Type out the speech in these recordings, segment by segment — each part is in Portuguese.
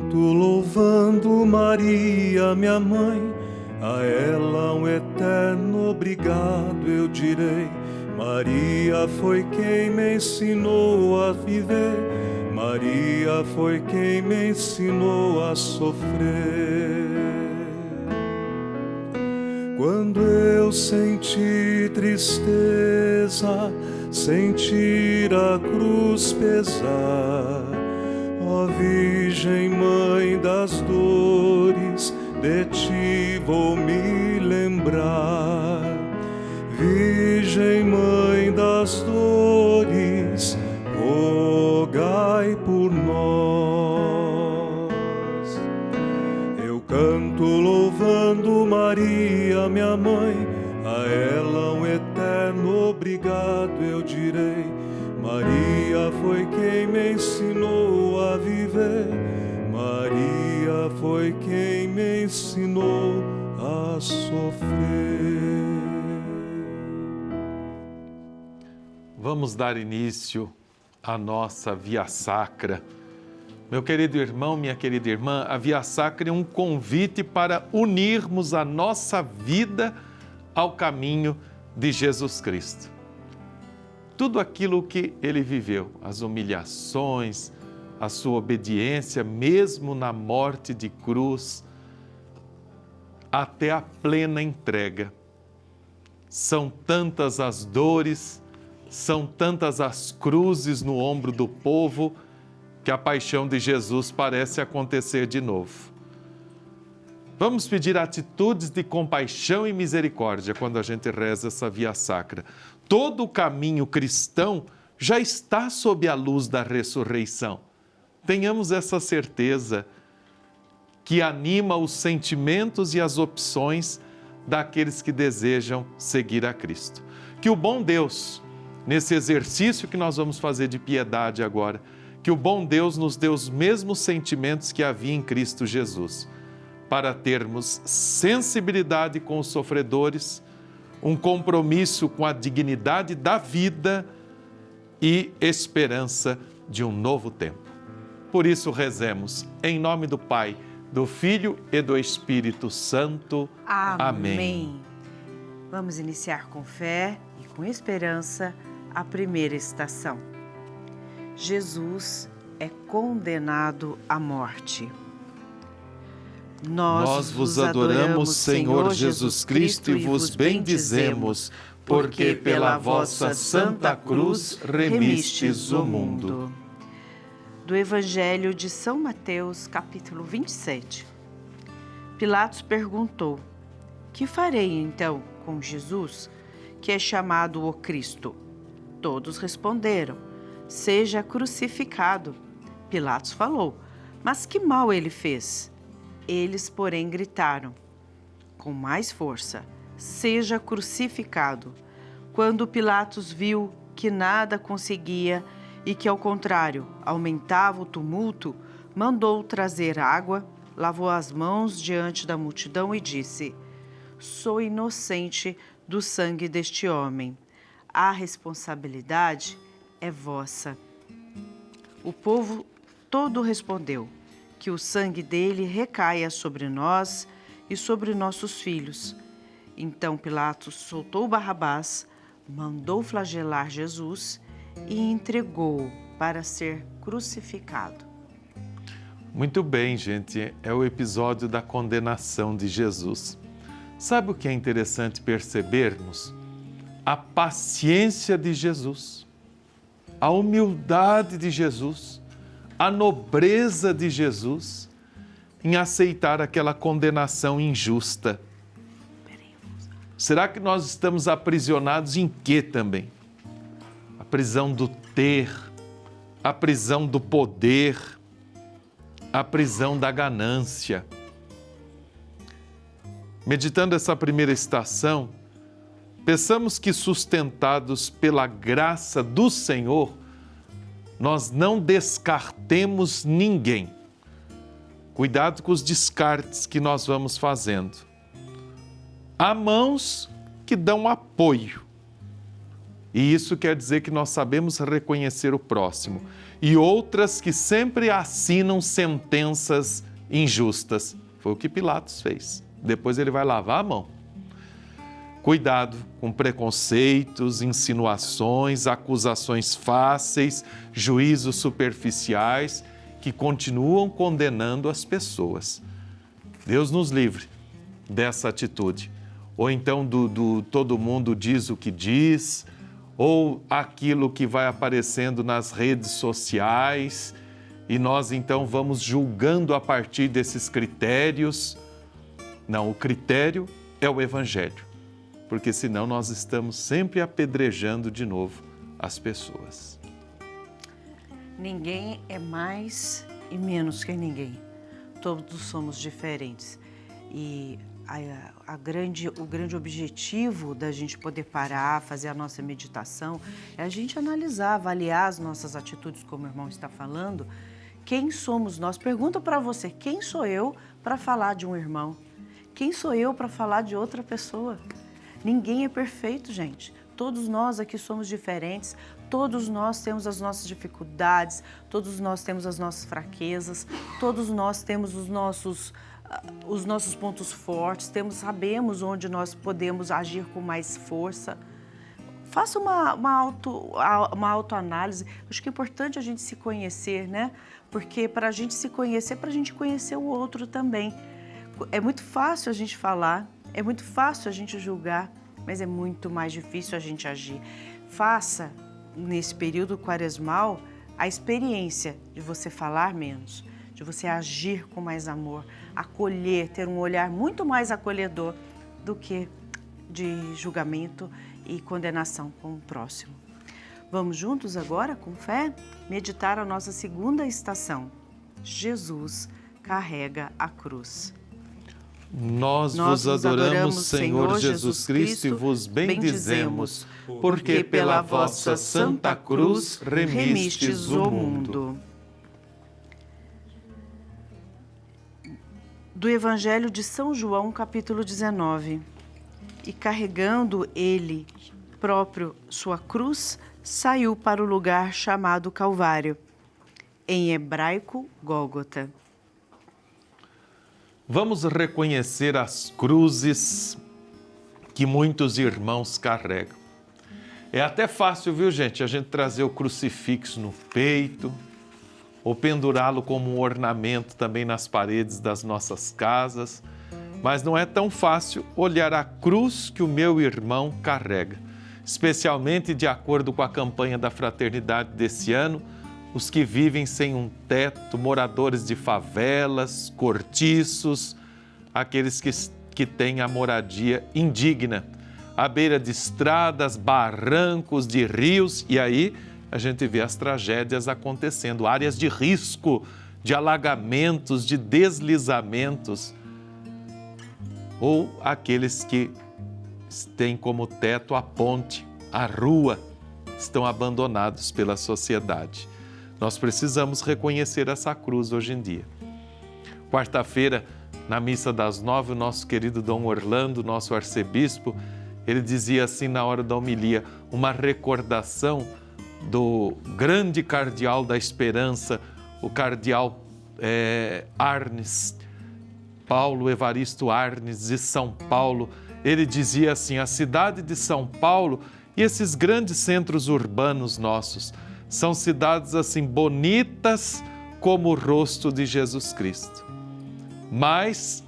canto louvando Maria, minha mãe, a ela um eterno obrigado eu direi. Maria foi quem me ensinou a viver, Maria foi quem me ensinou a sofrer. Quando eu senti tristeza, sentir a cruz pesar, ó Virgem Mãe das dores, de ti vou me lembrar. Virgem Mãe das dores, rogai por nós. Eu canto louvando Maria, minha mãe, a ela um eterno obrigado eu direi. Maria foi quem me ensinou a viver, Maria foi quem me ensinou a sofrer. Vamos dar início à nossa Via Sacra. Meu querido irmão, minha querida irmã, a Via Sacra é um convite para unirmos a nossa vida ao caminho de Jesus Cristo. Tudo aquilo que ele viveu, as humilhações, a sua obediência, mesmo na morte de cruz, até a plena entrega. São tantas as dores, são tantas as cruzes no ombro do povo, que a paixão de Jesus parece acontecer de novo. Vamos pedir atitudes de compaixão e misericórdia quando a gente reza essa Via Sacra. Todo o caminho cristão já está sob a luz da ressurreição. Tenhamos essa certeza que anima os sentimentos e as opções daqueles que desejam seguir a Cristo. Que o bom Deus, nesse exercício que nós vamos fazer de piedade agora, que o bom Deus nos dê os mesmos sentimentos que havia em Cristo Jesus, para termos sensibilidade com os sofredores, um compromisso com a dignidade da vida e esperança de um novo tempo. Por isso rezemos, em nome do Pai, do Filho e do Espírito Santo. Amém. Vamos iniciar com fé e com esperança a primeira estação. Jesus é condenado à morte. Nós vos adoramos, Senhor Jesus Cristo, e vos bendizemos, porque pela vossa Santa Cruz remistes o mundo. Do Evangelho de São Mateus, capítulo 27. Pilatos perguntou: que farei então com Jesus, que é chamado o Cristo? Todos responderam: seja crucificado. Pilatos falou: mas que mal ele fez? Eles, porém, gritaram com mais força: seja crucificado. Quando Pilatos viu que nada conseguia e que, ao contrário, aumentava o tumulto, mandou trazer água, lavou as mãos diante da multidão e disse: sou inocente do sangue deste homem. A responsabilidade é vossa. O povo todo respondeu: que o sangue dele recaia sobre nós e sobre nossos filhos. Então Pilatos soltou Barrabás, mandou flagelar Jesus e entregou-o para ser crucificado. Muito bem, gente, é o episódio da condenação de Jesus. Sabe o que é interessante percebermos? A paciência de Jesus, a humildade de Jesus, a nobreza de Jesus em aceitar aquela condenação injusta. Será que nós estamos aprisionados em quê também? A prisão do ter, a prisão do poder, a prisão da ganância. Meditando essa primeira estação, peçamos que, sustentados pela graça do Senhor, nós não descartemos ninguém. Cuidado com os descartes que nós vamos fazendo. Há mãos que dão apoio E isso quer dizer que nós sabemos reconhecer o próximo. E outras que sempre assinam sentenças injustas. Foi o que Pilatos fez. Depois ele vai lavar a mão. Cuidado com preconceitos, insinuações, acusações fáceis, juízos superficiais que continuam condenando as pessoas. Deus nos livre dessa atitude. Ou então do todo mundo diz o que diz, ou aquilo que vai aparecendo nas redes sociais, e nós então vamos julgando a partir desses critérios. Não, o critério é o Evangelho, porque senão nós estamos sempre apedrejando de novo as pessoas. Ninguém é mais e menos que ninguém. Todos somos diferentes. E o grande objetivo da gente poder parar, fazer a nossa meditação, é a gente analisar, avaliar as nossas atitudes, como o irmão está falando. Quem somos nós? Pergunta para você, quem sou eu para falar de um irmão? Quem sou eu para falar de outra pessoa? Ninguém é perfeito, gente. Todos nós aqui somos diferentes, todos nós temos as nossas dificuldades, todos nós temos as nossas fraquezas, todos nós temos os nossos pontos fortes, sabemos onde nós podemos agir com mais força. Faça uma autoanálise. Acho que é importante a gente se conhecer, né? Porque para a gente se conhecer, para a gente conhecer o outro também. É muito fácil a gente falar, é muito fácil a gente julgar, mas é muito mais difícil a gente agir. Faça, nesse período quaresmal, a experiência de você falar menos, de você agir com mais amor, acolher, ter um olhar muito mais acolhedor do que de julgamento e condenação com o próximo. Vamos juntos agora, com fé, meditar a nossa segunda estação. Jesus carrega a cruz. Nós vos adoramos, Senhor Jesus Cristo, e vos bendizemos, porque pela vossa Santa Cruz remistes o mundo. Do Evangelho de São João, capítulo 19. E carregando ele próprio sua cruz, saiu para o lugar chamado Calvário, em hebraico, Gólgota. Vamos reconhecer as cruzes que muitos irmãos carregam. É até fácil, viu, gente, a gente trazer o crucifixo no peito ou pendurá-lo como um ornamento também nas paredes das nossas casas, mas não é tão fácil olhar a cruz que o meu irmão carrega, especialmente de acordo com a campanha da fraternidade desse ano, os que vivem sem um teto, moradores de favelas, cortiços, aqueles que têm a moradia indigna, à beira de estradas, barrancos, de rios, e aí a gente vê as tragédias acontecendo, áreas de risco, de alagamentos, de deslizamentos, ou aqueles que têm como teto a ponte, a rua, estão abandonados pela sociedade. Nós precisamos reconhecer essa cruz hoje em dia. Quarta-feira, na missa das 9, o nosso querido Dom Orlando, nosso arcebispo, ele dizia assim na hora da homilia, uma recordação do grande cardeal da esperança, o cardeal Arnes, Paulo Evaristo Arnes, de São Paulo. Ele dizia assim, a cidade de São Paulo e esses grandes centros urbanos nossos são cidades assim bonitas como o rosto de Jesus Cristo, mas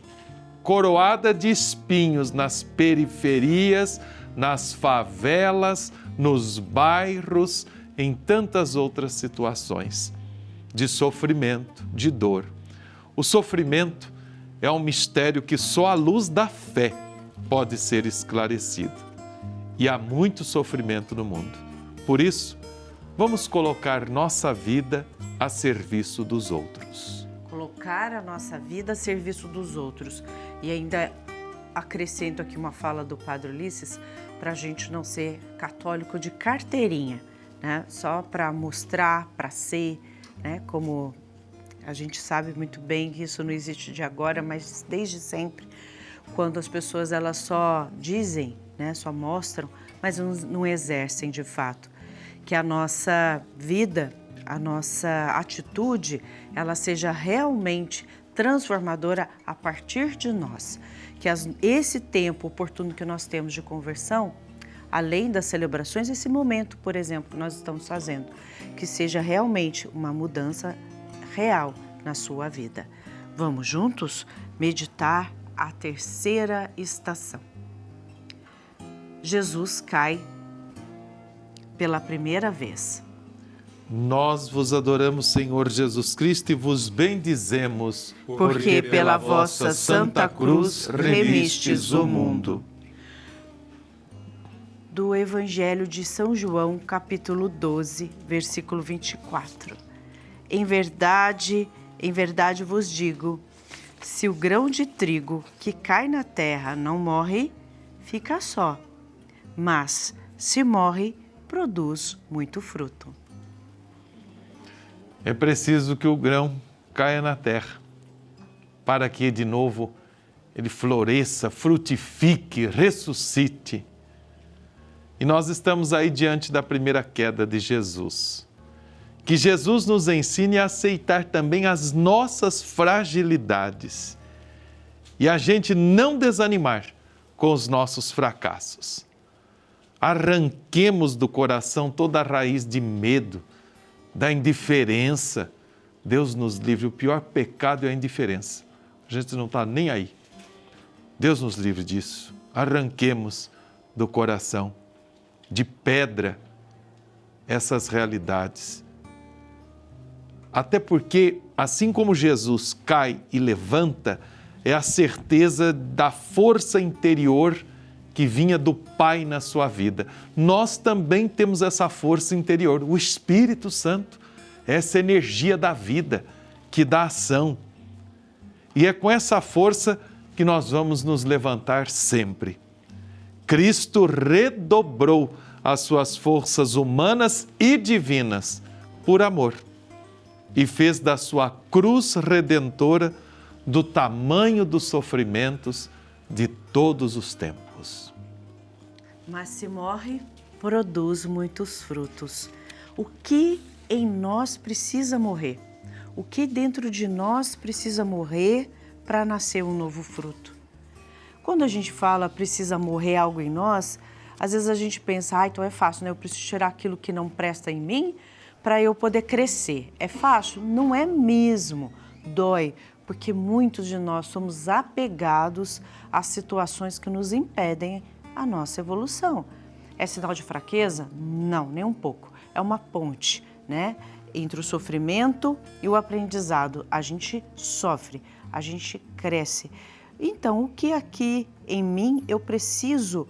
coroada de espinhos nas periferias, nas favelas, nos bairros, em tantas outras situações de sofrimento, de dor. O sofrimento é um mistério que só à luz da fé pode ser esclarecido. E há muito sofrimento no mundo. Por isso, vamos colocar nossa vida a serviço dos outros. Colocar a nossa vida a serviço dos outros. E ainda acrescento aqui uma fala do Padre Ulisses, para a gente não ser católico de carteirinha, né? Só para mostrar, para ser, né? Como a gente sabe muito bem que isso não existe de agora, mas desde sempre. quando as pessoas elas só dizem, né, só mostram, mas não exercem de fato. Que a nossa vida, a nossa atitude, ela seja realmente transformadora a partir de nós. Que esse tempo oportuno que nós temos de conversão, além das celebrações, esse momento, por exemplo, que nós estamos fazendo, que seja realmente uma mudança real na sua vida. Vamos juntos meditar a terceira estação. Jesus cai pela primeira vez. Nós vos adoramos, Senhor Jesus Cristo, e vos bendizemos, porque pela vossa Santa Cruz remistes o mundo. Do Evangelho de São João, capítulo 12, versículo 24. Em verdade vos digo, se o grão de trigo que cai na terra não morre, fica só, mas se morre, produz muito fruto. É preciso que o grão caia na terra, para que de novo ele floresça, frutifique, ressuscite. E nós estamos aí diante da primeira queda de Jesus. Que Jesus nos ensine a aceitar também as nossas fragilidades e a gente não desanimar com os nossos fracassos. Arranquemos do coração toda a raiz de medo, da indiferença. Deus nos livre, o pior pecado é a indiferença. A gente não está nem aí. Deus nos livre disso. Arranquemos do coração de pedra essas realidades. Até porque, assim como Jesus cai e levanta, é a certeza da força interior que vinha do Pai na sua vida. Nós também temos essa força interior, o Espírito Santo, essa energia da vida que dá ação. E é com essa força que nós vamos nos levantar sempre. Cristo redobrou as suas forças humanas e divinas por amor e fez da sua cruz redentora do tamanho dos sofrimentos de todos os tempos. Mas se morre, produz muitos frutos. O que em nós precisa morrer? O que dentro de nós precisa morrer para nascer um novo fruto? Quando a gente fala precisa morrer algo em nós, às vezes a gente pensa, então é fácil, né? Eu preciso tirar aquilo que não presta em mim para eu poder crescer. É fácil? Não é mesmo. Dói, porque muitos de nós somos apegados a situações que nos impedem a nossa evolução. É sinal de fraqueza? Não, nem um pouco. É uma ponte, né? Entre o sofrimento e o aprendizado. A gente sofre, a gente cresce. Então, o que aqui em mim eu preciso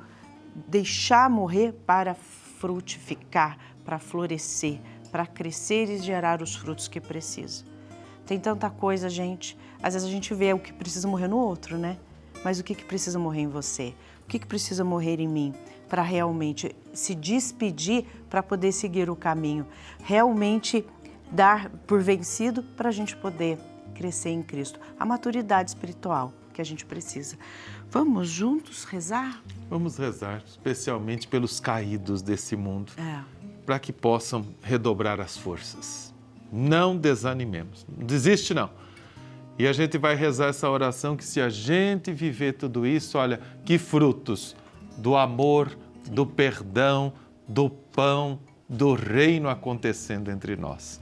deixar morrer para frutificar, para florescer, para crescer e gerar os frutos que precisa? Tem tanta coisa, gente. Às vezes a gente vê o que precisa morrer no outro, né? Mas o que precisa morrer em você? O que precisa morrer em mim para realmente se despedir para poder seguir o caminho? Realmente dar por vencido para a gente poder crescer em Cristo. A maturidade espiritual que a gente precisa. Vamos juntos rezar? Vamos rezar, especialmente pelos caídos desse mundo, para que possam redobrar as forças. Não desanimemos, não desiste não. E a gente vai rezar essa oração que se a gente viver tudo isso, olha, que frutos do amor, do perdão, do pão, do reino acontecendo entre nós.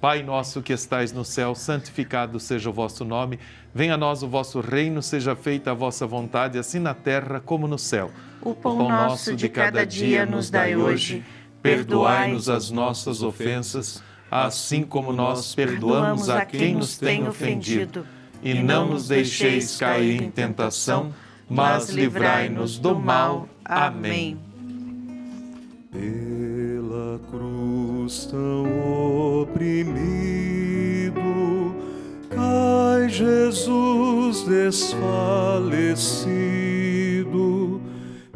Pai nosso que estais no céu, santificado seja o vosso nome. Venha a nós o vosso reino, seja feita a vossa vontade, assim na terra como no céu. O pão nosso de cada dia nos dai hoje. Perdoai-nos as nossas ofensas, assim como nós perdoamos a quem nos tem ofendido. E não nos deixeis cair em tentação, mas livrai-nos do mal. Amém. Pela cruz tão oprimido, cai Jesus desfalecido.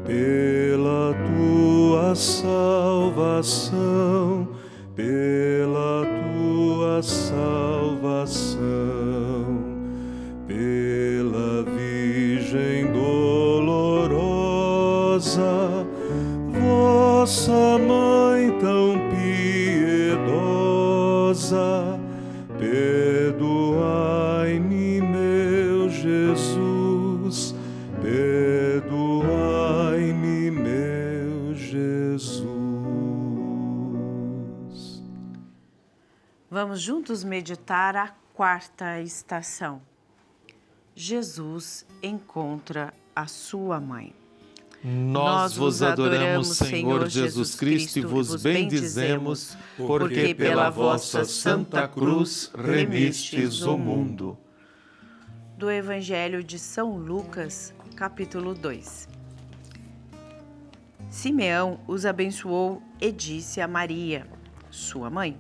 Pela tua salvação, pela tua salvação, pela Virgem do vossa mãe tão piedosa, perdoai-me, meu Jesus, perdoai-me, meu Jesus. Vamos juntos meditar a quarta estação. Jesus encontra a sua mãe. Nós vos adoramos, Senhor Jesus Cristo, e vos bendizemos, porque pela vossa Santa Cruz remistes o mundo. Do Evangelho de São Lucas, capítulo 2. Simeão os abençoou e disse a Maria, sua mãe: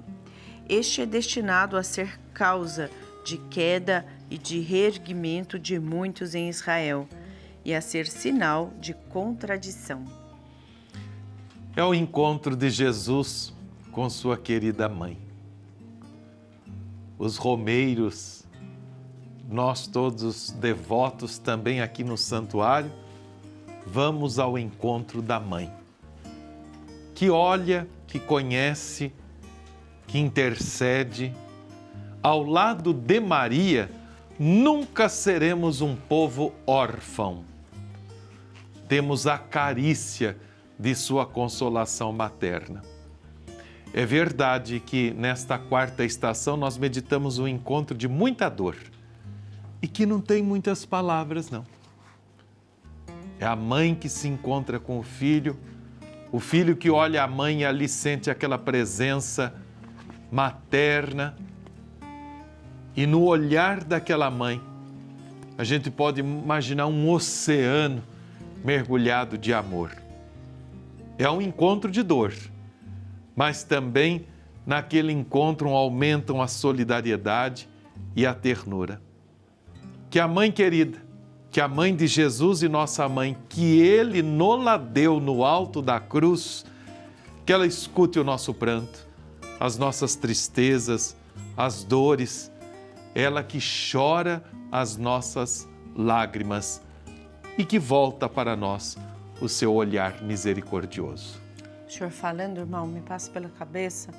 Este é destinado a ser causa de queda e de reerguimento de muitos em Israel, e a ser sinal de contradição. É o encontro de Jesus com sua querida mãe. Os romeiros, nós todos devotos também aqui no santuário, vamos ao encontro da mãe, que olha, que conhece, que intercede. Ao lado de Maria, nunca seremos um povo órfão. Temos a carícia de sua consolação materna. É verdade que nesta quarta estação nós meditamos um encontro de muita dor e que não tem muitas palavras, não. É a mãe que se encontra com o filho que olha a mãe e ali sente aquela presença materna. E no olhar daquela mãe, a gente pode imaginar um oceano mergulhado de amor. É um encontro de dor, mas também naquele encontro aumentam a solidariedade e a ternura. Que a mãe querida, que a mãe de Jesus e nossa mãe, que Ele nos deu no alto da cruz, que ela escute o nosso pranto, as nossas tristezas, as dores, ela que chora as nossas lágrimas e que volta para nós o seu olhar misericordioso. O senhor falando, irmão, me passa pela cabeça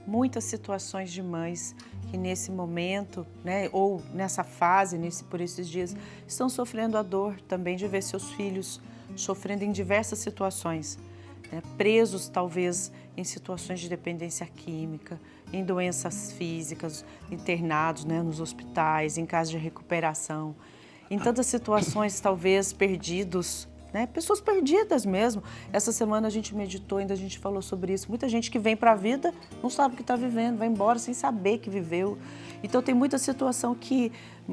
muitas situações de mães que nesse momento, né, ou nessa fase, por esses dias, estão sofrendo a dor também de ver seus filhos sofrendo em diversas situações, né, presos talvez em situações de dependência química, em doenças físicas, internados, né, nos hospitais, em casos de recuperação, em tantas situações talvez perdidos, né, pessoas perdidas mesmo. Essa semana a gente meditou, ainda a gente falou sobre isso. Muita gente que vem para a vida não sabe o que está vivendo, vai embora sem saber que viveu. Então tem muita situação que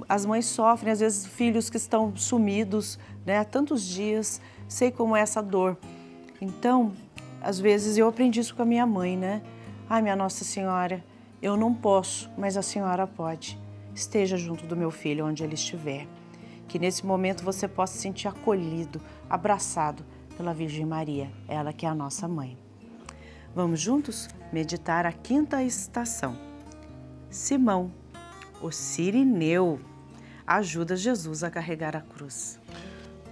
as mães sofrem, às vezes filhos que estão sumidos, né, há tantos dias. Sei como é essa dor. Então, às vezes eu aprendi isso com a minha mãe, né? Ai, minha Nossa Senhora, eu não posso, mas a senhora pode. Esteja junto do meu filho onde ele estiver. Que nesse momento você possa se sentir acolhido, abraçado pela Virgem Maria, ela que é a nossa mãe. Vamos juntos meditar a quinta estação. Simão, o Cirineu, ajuda Jesus a carregar a cruz.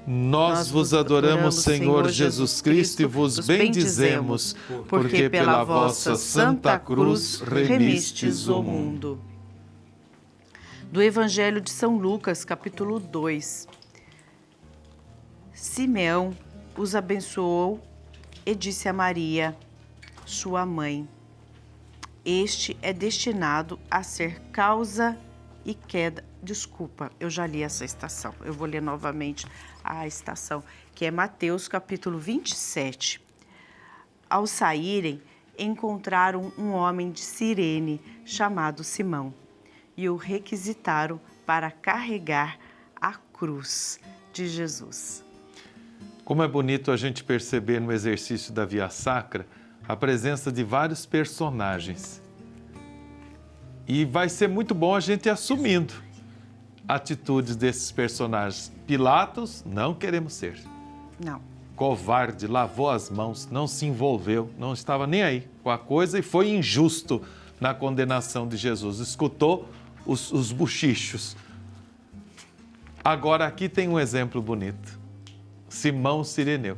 Nós vos adoramos, Senhor Jesus Cristo, e vos bendizemos, porque pela vossa Santa Cruz remistes o mundo. Do Evangelho de São Lucas, capítulo 2. Simeão os abençoou e disse a Maria, sua mãe: Este é destinado a ser causa e queda. Desculpa, eu já li essa estação. Eu vou ler novamente a estação, que é Mateus, capítulo 27. Ao saírem, encontraram um homem de Cirene, chamado Simão, e o requisitaram para carregar a cruz de Jesus. Como é bonito a gente perceber no exercício da Via Sacra a presença de vários personagens. E vai ser muito bom a gente ir assumindo atitudes desses personagens. Pilatos, não queremos ser. Não. Covarde, lavou as mãos, não se envolveu, não estava nem aí com a coisa e foi injusto na condenação de Jesus. Escutou os bochichos. Agora aqui tem um exemplo bonito. Simão Cireneu.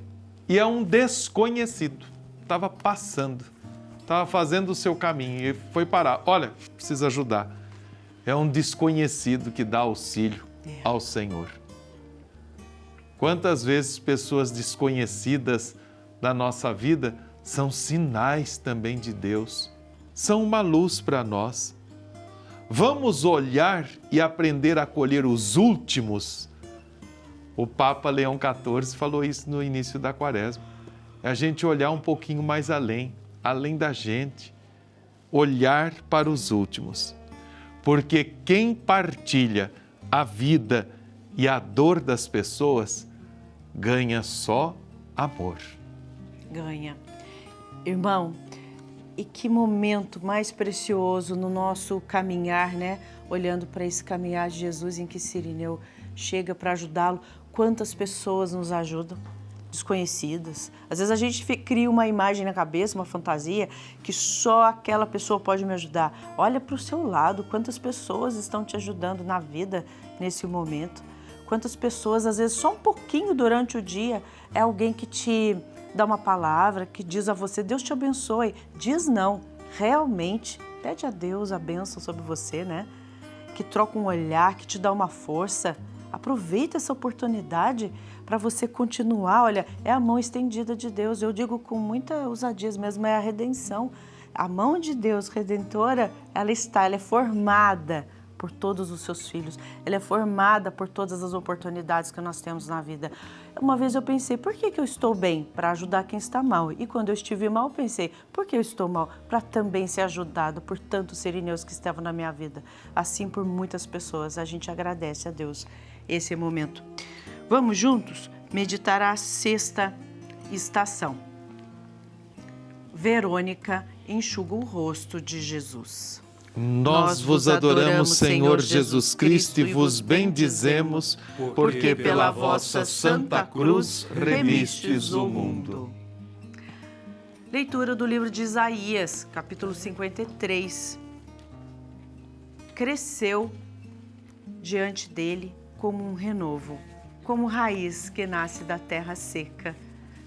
e é um desconhecido. Estava passando, estava fazendo o seu caminho e foi parar. Olha, precisa ajudar. É um desconhecido que dá auxílio ao Senhor. Quantas vezes pessoas desconhecidas da nossa vida são sinais também de Deus, são uma luz para nós. Vamos olhar e aprender a acolher os últimos. O Papa Leão XIV falou isso no início da Quaresma. É a gente olhar um pouquinho mais além da gente, olhar para os últimos. Porque quem partilha a vida e a dor das pessoas ganha só amor. Ganha. Irmão, e que momento mais precioso no nosso caminhar, né? Olhando para esse caminhar de Jesus em que Cirineu chega para ajudá-lo. Quantas pessoas nos ajudam? Desconhecidas. Às vezes a gente cria uma imagem na cabeça, uma fantasia, que só aquela pessoa pode me ajudar. Olha para o seu lado, quantas pessoas estão te ajudando na vida nesse momento. Quantas pessoas, às vezes, só um pouquinho durante o dia, é alguém que te dá uma palavra, que diz a você, Deus te abençoe. Diz não, realmente, pede a Deus a bênção sobre você, né? Que troca um olhar, que te dá uma força. Aproveita essa oportunidade para você continuar. Olha, é a mão estendida de Deus. Eu digo com muita ousadia mesmo, é a redenção. A mão de Deus redentora, ela é formada por todos os seus filhos. Ela é formada por todas as oportunidades que nós temos na vida. Uma vez eu pensei, por que eu estou bem? Para ajudar quem está mal. E quando eu estive mal, eu pensei, por que eu estou mal? Para também ser ajudado por tantos sirineus que estavam na minha vida. Assim por muitas pessoas. A gente agradece a Deus esse momento. Vamos juntos meditar a 6ª estação. Verônica enxuga o rosto de Jesus. Nós vos adoramos, Senhor Jesus Cristo, e vos bendizemos, porque pela vossa Santa Cruz remistes o mundo. Leitura do livro de Isaías, capítulo 53. Cresceu diante dele como um renovo, como raiz que nasce da terra seca.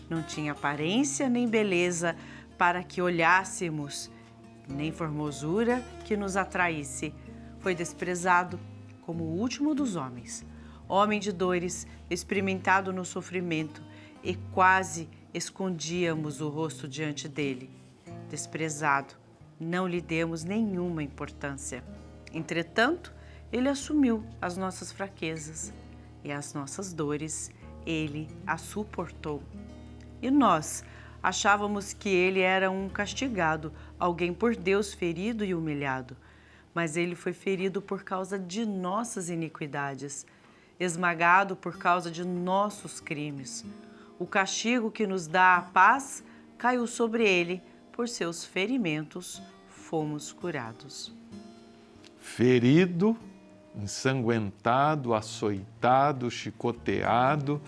Não tinha aparência nem beleza para que olhássemos, nem formosura que nos atraísse. Foi desprezado como o último dos homens, homem de dores, experimentado no sofrimento, e quase escondíamos o rosto diante dele. Desprezado, não lhe demos nenhuma importância. Entretanto, ele assumiu as nossas fraquezas e as nossas dores, ele as suportou. E nós achávamos que ele era um castigado, alguém por Deus ferido e humilhado. Mas ele foi ferido por causa de nossas iniquidades, esmagado por causa de nossos crimes. O castigo que nos dá a paz caiu sobre ele, por seus ferimentos fomos curados. Ferido, ensanguentado, açoitado, chicoteado,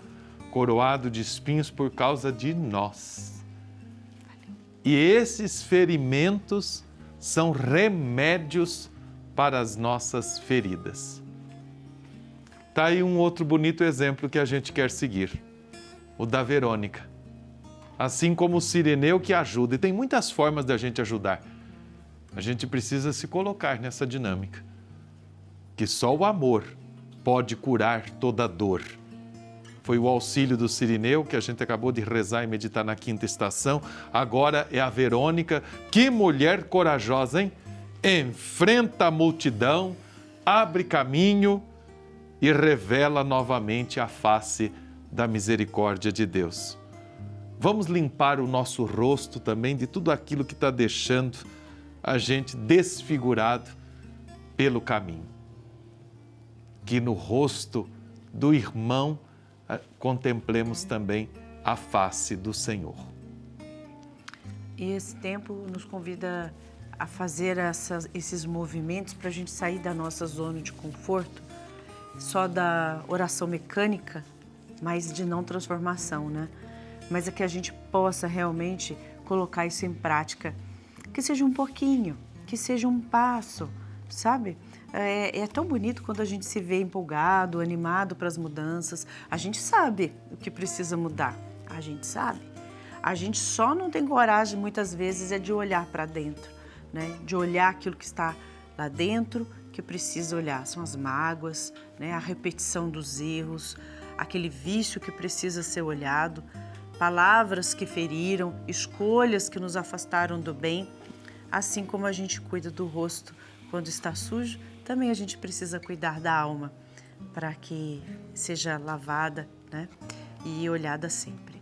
coroado de espinhos por causa de nós. E esses ferimentos são remédios para as nossas feridas. Está aí um outro bonito exemplo que a gente quer seguir, o da Verônica. Assim como o Cirineu que ajuda, e tem muitas formas da gente ajudar. A gente precisa se colocar nessa dinâmica, que só o amor pode curar toda dor. Foi o auxílio do Cirineu, que a gente acabou de rezar e meditar na 5ª estação. Agora é a Verônica. Que mulher corajosa, hein? Enfrenta a multidão, abre caminho e revela novamente a face da misericórdia de Deus. Vamos limpar o nosso rosto também de tudo aquilo que está deixando a gente desfigurado pelo caminho. Que no rosto do irmão contemplemos também a face do Senhor. E esse tempo nos convida a fazer esses movimentos para a gente sair da nossa zona de conforto, só da oração mecânica, mas de não transformação, né? Mas é que a gente possa realmente colocar isso em prática. Que seja um pouquinho, que seja um passo, sabe? É tão bonito quando a gente se vê empolgado, animado para as mudanças. A gente sabe o que precisa mudar. A gente sabe. A gente só não tem coragem, muitas vezes, de olhar para dentro, né? De olhar aquilo que está lá dentro, que precisa olhar. São as mágoas, né? A repetição dos erros, aquele vício que precisa ser olhado, palavras que feriram, escolhas que nos afastaram do bem. Assim como a gente cuida do rosto quando está sujo, também a gente precisa cuidar da alma para que seja lavada, né? E olhada sempre.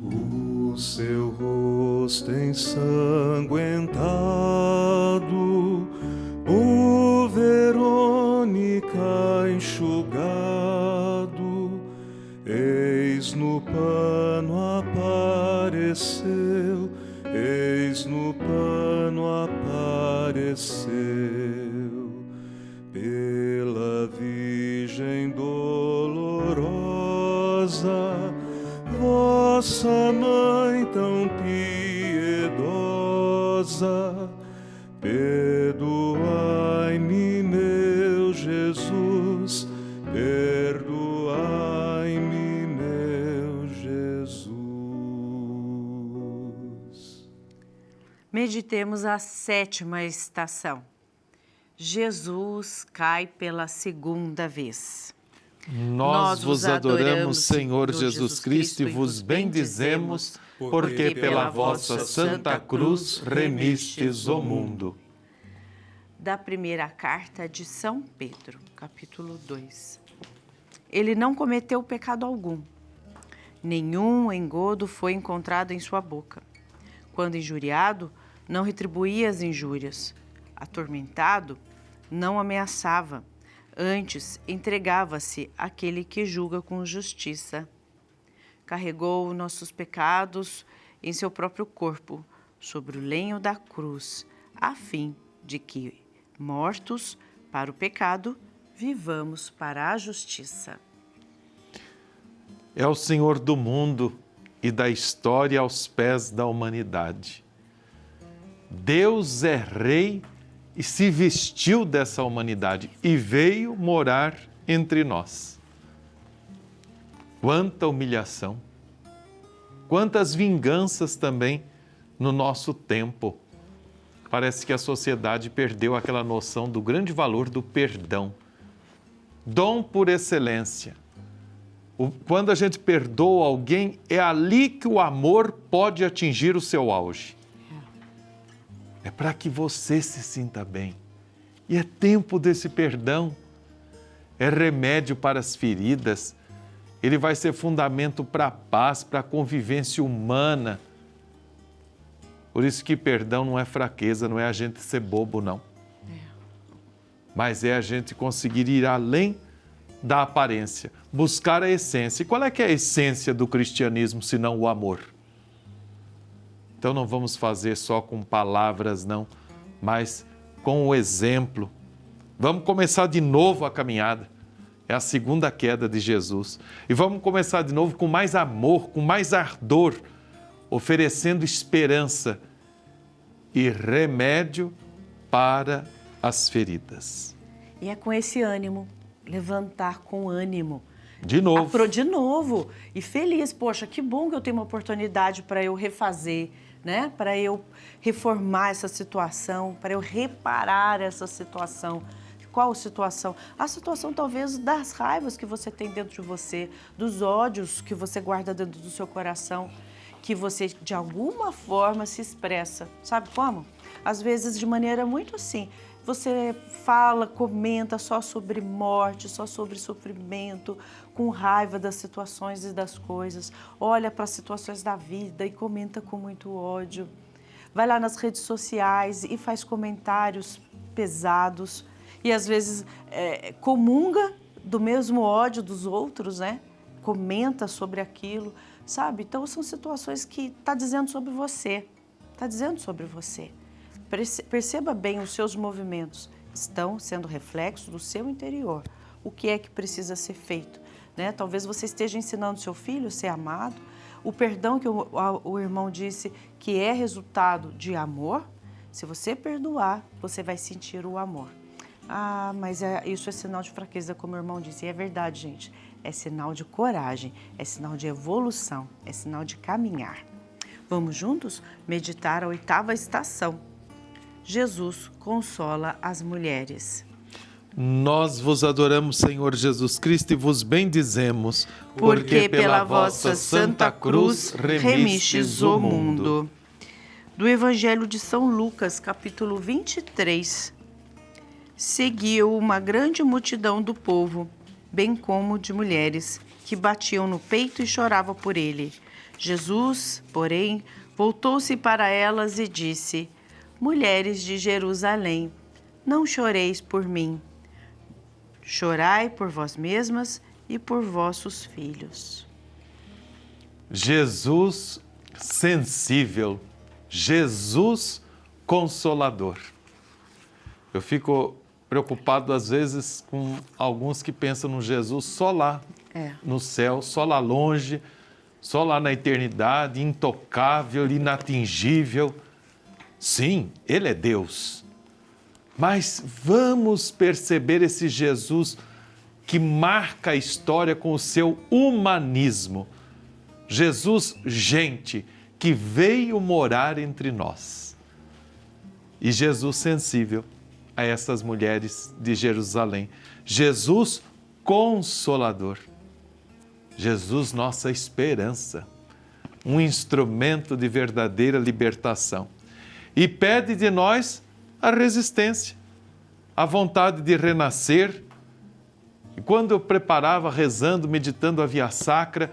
O seu rosto ensanguentado, por Verônica enxugado, eis no pano apareceu, eis no pano apareceu, pela Virgem dolorosa, vossa mãe tão piedosa, perdoai-me, meu Jesus, perdoai-me, meu Jesus. Meditemos a 7ª estação. Jesus cai pela 2ª vez. Nós vos adoramos, Senhor Jesus Cristo, e vos bendizemos, porque pela vossa Santa Cruz remistes o mundo. Da primeira carta de São Pedro, capítulo 2. Ele não cometeu pecado algum. Nenhum engodo foi encontrado em sua boca. Quando injuriado, não retribuía as injúrias. Atormentado, não ameaçava. Antes, entregava-se àquele que julga com justiça. Carregou nossos pecados em seu próprio corpo, sobre o lenho da cruz, a fim de que, mortos para o pecado, vivamos para a justiça. É o Senhor do mundo e da história aos pés da humanidade. Deus é Rei e se vestiu dessa humanidade e veio morar entre nós. Quanta humilhação, quantas vinganças também no nosso tempo. Parece que a sociedade perdeu aquela noção do grande valor do perdão. Dom por excelência. Quando a gente perdoa alguém, é ali que o amor pode atingir o seu auge. É para que você se sinta bem. E é tempo desse perdão. É remédio para as feridas. Ele vai ser fundamento para a paz, para a convivência humana. Por isso que perdão não é fraqueza, não é a gente ser bobo, não. Mas é a gente conseguir ir além da aparência, buscar a essência. E qual é que é a essência do cristianismo, senão o amor? Então não vamos fazer só com palavras, não, mas com o exemplo. Vamos começar de novo a caminhada. É a 2ª queda de Jesus. E vamos começar de novo com mais amor, com mais ardor, oferecendo esperança e remédio para as feridas. E é com esse ânimo, levantar com ânimo. De novo. De novo. E feliz, poxa, que bom que eu tenho uma oportunidade para eu refazer, né? Para eu reformar essa situação, para eu reparar essa situação. Qual situação? A situação talvez das raivas que você tem dentro de você, dos ódios que você guarda dentro do seu coração, que você de alguma forma se expressa. Sabe como? Às vezes de maneira muito assim. Você fala, comenta só sobre morte, só sobre sofrimento, com raiva das situações e das coisas. Olha para as situações da vida e comenta com muito ódio. Vai lá nas redes sociais e faz comentários pesados. E às vezes comunga do mesmo ódio dos outros, né? Comenta sobre aquilo, sabe? Então são situações que está dizendo sobre você. Está dizendo sobre você. Perceba bem os seus movimentos. Estão sendo reflexo do seu interior. O que é que precisa ser feito? Né? Talvez você esteja ensinando seu filho a ser amado. O perdão que o irmão disse que é resultado de amor. Se você perdoar, você vai sentir o amor. Ah, mas isso é sinal de fraqueza, como o irmão disse. E é verdade, gente. É sinal de coragem, é sinal de evolução, é sinal de caminhar. Vamos juntos meditar a 8ª estação. Jesus consola as mulheres. Nós vos adoramos, Senhor Jesus Cristo, e vos bendizemos, porque pela vossa Santa Cruz remistes o mundo. Do Evangelho de São Lucas, capítulo 23. Seguiu uma grande multidão do povo, bem como de mulheres, que batiam no peito e choravam por ele. Jesus, porém, voltou-se para elas e disse: Mulheres de Jerusalém, não choreis por mim. Chorai por vós mesmas e por vossos filhos. Jesus sensível, Jesus consolador. Eu fico preocupado às vezes com alguns que pensam no Jesus só lá, no céu, só lá longe, só lá na eternidade, intocável, inatingível. Sim, Ele é Deus. Mas vamos perceber esse Jesus que marca a história com o seu humanismo. Jesus, gente, que veio morar entre nós. E Jesus sensível a essas mulheres de Jerusalém. Jesus consolador. Jesus, nossa esperança. Um instrumento de verdadeira libertação. E pede de nós a resistência, a vontade de renascer. E quando eu preparava, rezando, meditando a Via Sacra,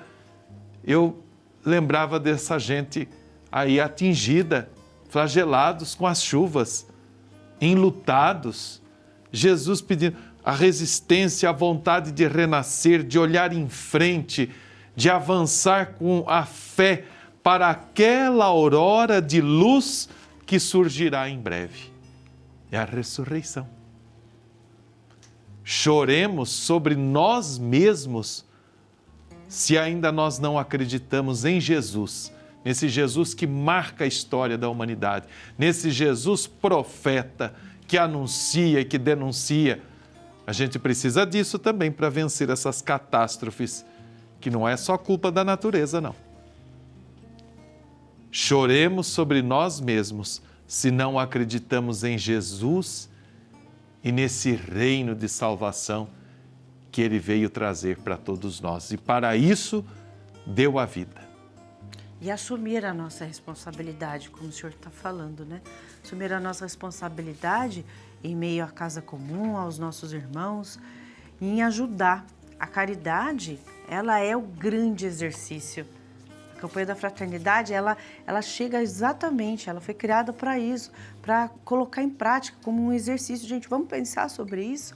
eu lembrava dessa gente aí atingida, flagelados com as chuvas, enlutados. Jesus pedindo a resistência, a vontade de renascer, de olhar em frente, de avançar com a fé para aquela aurora de luz que surgirá em breve. É a ressurreição. Choremos sobre nós mesmos se ainda nós não acreditamos em Jesus, nesse Jesus que marca a história da humanidade, nesse Jesus profeta que anuncia e que denuncia. A gente precisa disso também para vencer essas catástrofes, que não é só culpa da natureza, não. Choremos sobre nós mesmos se não acreditamos em Jesus e nesse reino de salvação que Ele veio trazer para todos nós. E para isso, deu a vida. E assumir a nossa responsabilidade, como o senhor está falando, né? Assumir a nossa responsabilidade em meio à casa comum, aos nossos irmãos, em ajudar. A caridade, ela é o grande exercício. A campanha da fraternidade, ela chega exatamente, ela foi criada para isso, para colocar em prática como um exercício. Gente, vamos pensar sobre isso?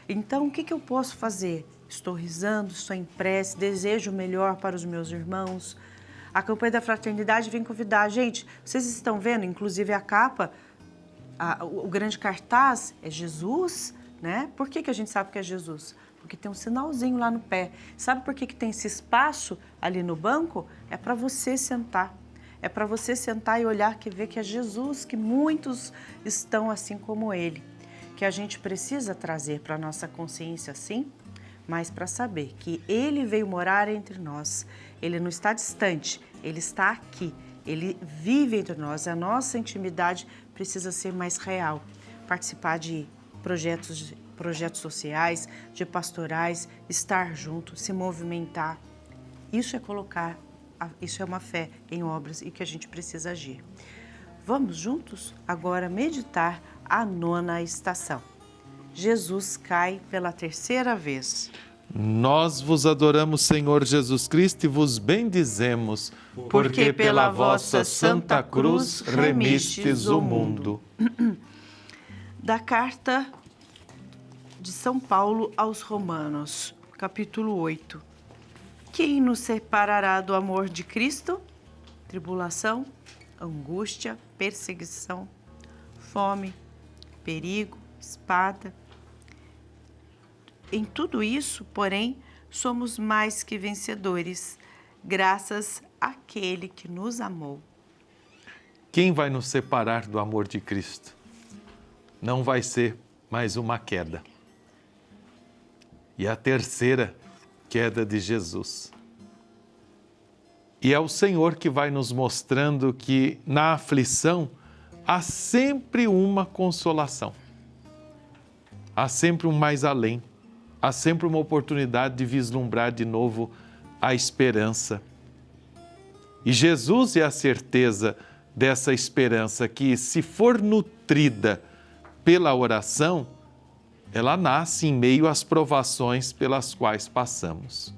Então, o que eu posso fazer? Estou rezando, estou em prece, desejo o melhor para os meus irmãos. A campanha da fraternidade vem convidar. Gente, vocês estão vendo, inclusive a capa, o grande cartaz é Jesus, né? Por que a gente sabe que é Jesus? Porque tem um sinalzinho lá no pé. Sabe por que tem esse espaço ali no banco? É para você sentar. É para você sentar e olhar que ver que é Jesus, que muitos estão assim como Ele. Que a gente precisa trazer para a nossa consciência, sim, mas para saber que Ele veio morar entre nós. Ele não está distante, Ele está aqui. Ele vive entre nós. A nossa intimidade precisa ser mais real. Participar de projetos sociais, de pastorais, estar junto, se movimentar. Isso é colocar, isso é uma fé em obras e que a gente precisa agir. Vamos juntos agora meditar a 9ª estação. Jesus cai pela 3ª vez. Nós vos adoramos, Senhor Jesus Cristo, e vos bendizemos, porque pela vossa Santa Cruz remistes o mundo. Da carta de São Paulo aos Romanos, capítulo 8. Quem nos separará do amor de Cristo? Tribulação, angústia, perseguição, fome, perigo, espada. Em tudo isso, porém, somos mais que vencedores, graças àquele que nos amou. Quem vai nos separar do amor de Cristo? Não vai ser mais uma queda. E a terceira queda de Jesus. E é o Senhor que vai nos mostrando que na aflição há sempre uma consolação. Há sempre um mais além. Há sempre uma oportunidade de vislumbrar de novo a esperança. E Jesus é a certeza dessa esperança que, se for nutrida pela oração, ela nasce em meio às provações pelas quais passamos.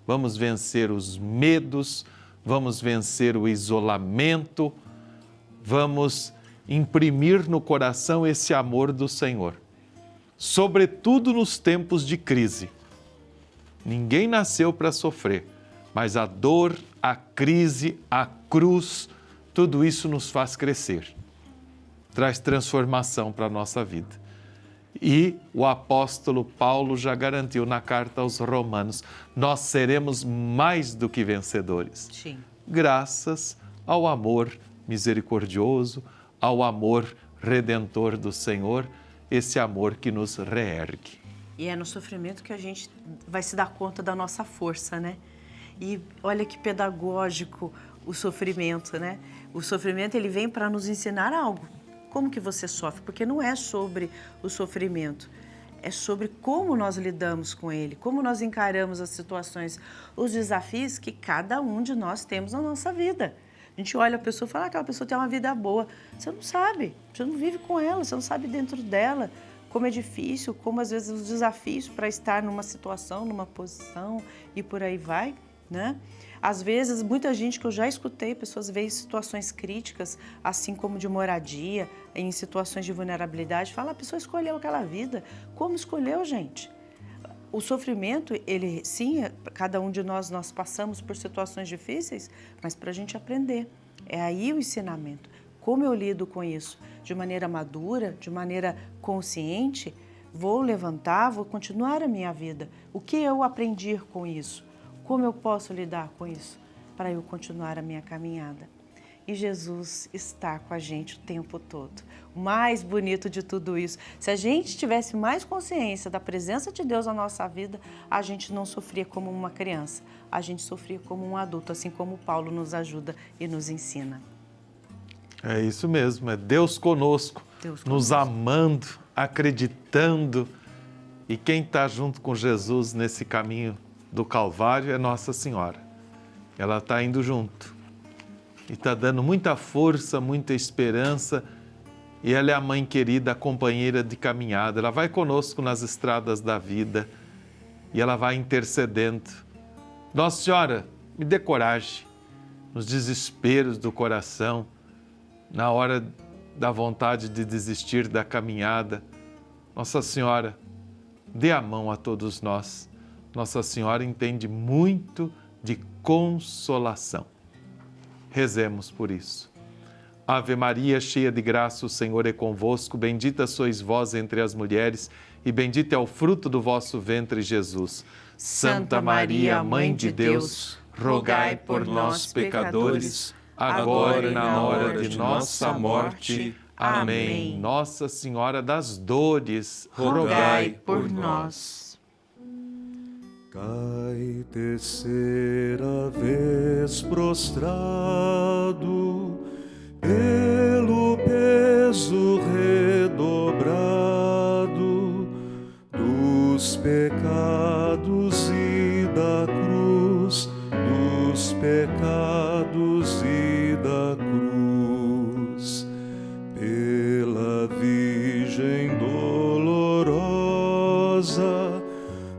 Vamos vencer os medos, vamos vencer o isolamento, vamos imprimir no coração esse amor do Senhor. Sobretudo nos tempos de crise. Ninguém nasceu para sofrer, mas a dor, a crise, a cruz, tudo isso nos faz crescer. Traz transformação para a nossa vida. E o apóstolo Paulo já garantiu na carta aos Romanos, nós seremos mais do que vencedores. Sim. Graças ao amor misericordioso, ao amor redentor do Senhor, esse amor que nos reergue. E é no sofrimento que a gente vai se dar conta da nossa força, né? E olha que pedagógico o sofrimento, né? O sofrimento, ele vem para nos ensinar algo. Como que você sofre? Porque não é sobre o sofrimento, é sobre como nós lidamos com ele, como nós encaramos as situações, os desafios que cada um de nós temos na nossa vida. A gente olha a pessoa e fala, aquela pessoa tem uma vida boa. Você não sabe, você não vive com ela, você não sabe dentro dela como é difícil, como às vezes os desafios para estar numa situação, numa posição e por aí vai, né? Às vezes, muita gente que eu já escutei, pessoas veem situações críticas, assim como de moradia, em situações de vulnerabilidade, fala, a pessoa escolheu aquela vida. Como escolheu, gente? O sofrimento, ele sim, cada um de nós passamos por situações difíceis, mas para a gente aprender. É aí o ensinamento. Como eu lido com isso? De maneira madura, de maneira consciente, vou levantar, vou continuar a minha vida. O que eu aprendi com isso? Como eu posso lidar com isso para eu continuar a minha caminhada? E Jesus está com a gente o tempo todo. O mais bonito de tudo isso, se a gente tivesse mais consciência da presença de Deus na nossa vida, a gente não sofria como uma criança, a gente sofria como um adulto, assim como Paulo nos ajuda e nos ensina. É isso mesmo, é Deus conosco, nos amando, acreditando. E quem está junto com Jesus nesse caminho do Calvário é Nossa Senhora. Ela está indo junto e está dando muita força, muita esperança, e ela é a mãe querida, a companheira de caminhada. Ela vai conosco nas estradas da vida e ela vai intercedendo. Nossa Senhora, me dê coragem nos desesperos do coração, na hora da vontade de desistir da caminhada. Nossa Senhora, dê a mão a todos nós. Nossa Senhora entende muito de consolação. Rezemos por isso. Ave Maria, cheia de graça, o Senhor é convosco. Bendita sois vós entre as mulheres e bendito é o fruto do vosso ventre, Jesus. Santa Maria, Mãe de Deus, rogai por nós, pecadores, agora e na hora de nossa morte. Amém. Nossa Senhora das Dores, rogai por nós. Cai terceira vez prostrado, pelo peso redobrado dos pecados e da cruz, dos pecados e da cruz, pela Virgem dolorosa,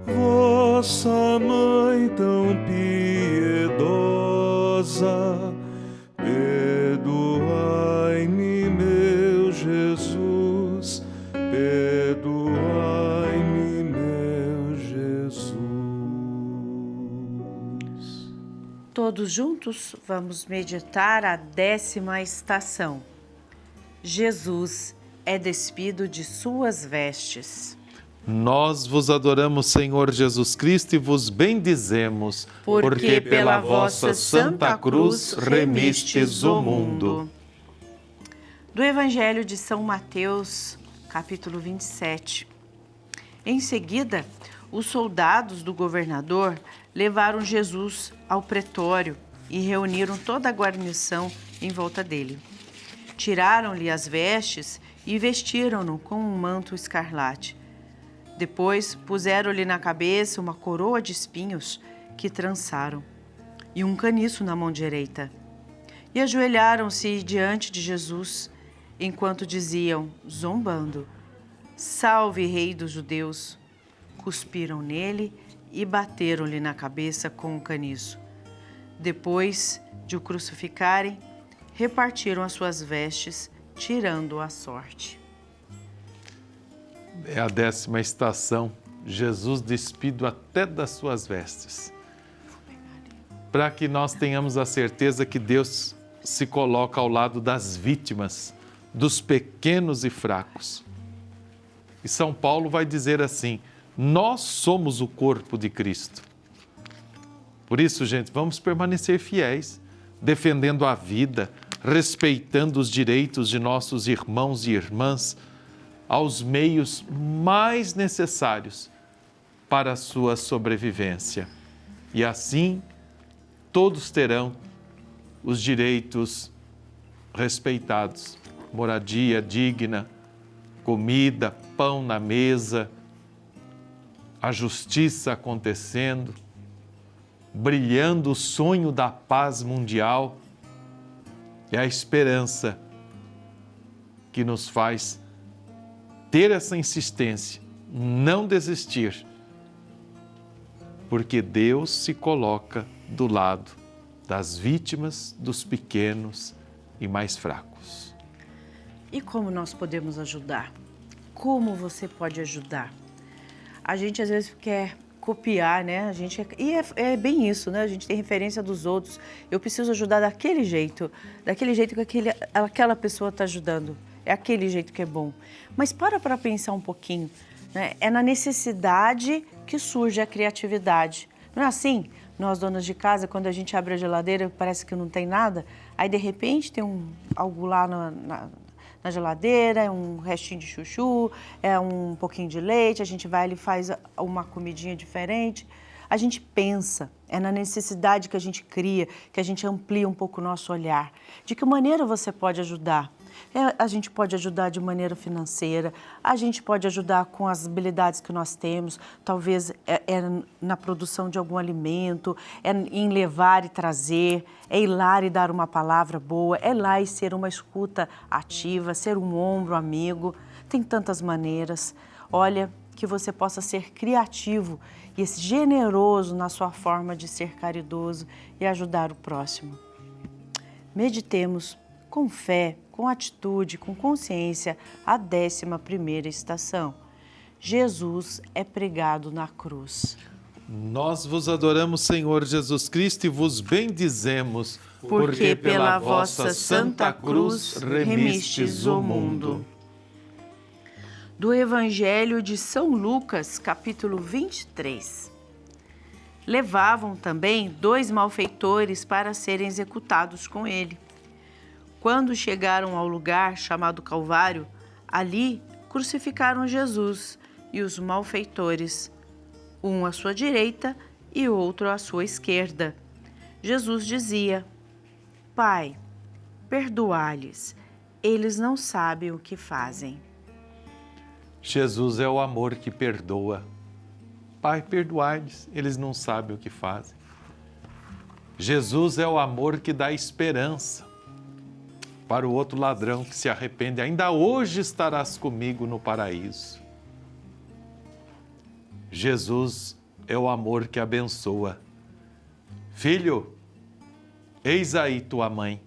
vossa Mãe tão piedosa, perdoai-me, meu Jesus, perdoai-me, meu Jesus. Todos juntos vamos meditar a 10ª estação. Jesus é despido de suas vestes. Nós vos adoramos, Senhor Jesus Cristo, e vos bendizemos, porque pela vossa Santa Cruz remistes o mundo. Do Evangelho de São Mateus, capítulo 27. Em seguida, os soldados do governador levaram Jesus ao pretório e reuniram toda a guarnição em volta dele. Tiraram-lhe as vestes e vestiram-no com um manto escarlate. Depois puseram-lhe na cabeça uma coroa de espinhos que trançaram e um caniço na mão direita. E ajoelharam-se diante de Jesus, enquanto diziam, zombando, Salve, Rei dos Judeus! Cuspiram nele e bateram-lhe na cabeça com um caniço. Depois de o crucificarem, repartiram as suas vestes, tirando a sorte. É a 10ª estação, Jesus despido até das suas vestes. Para que nós tenhamos a certeza que Deus se coloca ao lado das vítimas, dos pequenos e fracos. E São Paulo vai dizer assim, nós somos o corpo de Cristo. Por isso, gente, vamos permanecer fiéis, defendendo a vida, respeitando os direitos de nossos irmãos e irmãs, aos meios mais necessários para a sua sobrevivência. E assim, todos terão os direitos respeitados, moradia digna, comida, pão na mesa, a justiça acontecendo, brilhando o sonho da paz mundial e a esperança que nos faz ter essa insistência, não desistir, porque Deus se coloca do lado das vítimas, dos pequenos e mais fracos. E como nós podemos ajudar? Como você pode ajudar? A gente às vezes quer copiar, né? É bem isso, né? A gente tem referência dos outros. Eu preciso ajudar daquele jeito que aquela pessoa está ajudando. É aquele jeito que é bom. Mas para pensar um pouquinho, né? É na necessidade que surge a criatividade. Não é assim? Nós, donas de casa, quando a gente abre a geladeira, parece que não tem nada. Aí, de repente, tem algo lá na geladeira, é um restinho de chuchu, é um pouquinho de leite, a gente vai ali e faz uma comidinha diferente. A gente pensa, é na necessidade que a gente cria, que a gente amplia um pouco o nosso olhar. De que maneira você pode ajudar? A gente pode ajudar de maneira financeira, a gente pode ajudar com as habilidades que nós temos, talvez é na produção de algum alimento, é em levar e trazer, é ir lá e dar uma palavra boa, é lá e ser uma escuta ativa, ser um ombro amigo. Tem tantas maneiras. Olha, que você possa ser criativo e generoso na sua forma de ser caridoso e ajudar o próximo. Meditemos com fé, com atitude, com consciência, a 11ª estação. Jesus é pregado na cruz. Nós vos adoramos, Senhor Jesus Cristo, e vos bendizemos, porque pela vossa Santa Cruz remistes o mundo. Do Evangelho de São Lucas, capítulo 23. Levavam também 2 malfeitores para serem executados com ele. Quando chegaram ao lugar chamado Calvário, ali crucificaram Jesus e os malfeitores, um à sua direita e outro à sua esquerda. Jesus dizia, Pai, perdoai-lhes, eles não sabem o que fazem. Jesus é o amor que perdoa. Pai, perdoai-lhes, eles não sabem o que fazem. Jesus é o amor que dá esperança. Para o outro ladrão que se arrepende, ainda hoje estarás comigo no paraíso. Jesus é o amor que abençoa. Filho, eis aí tua mãe.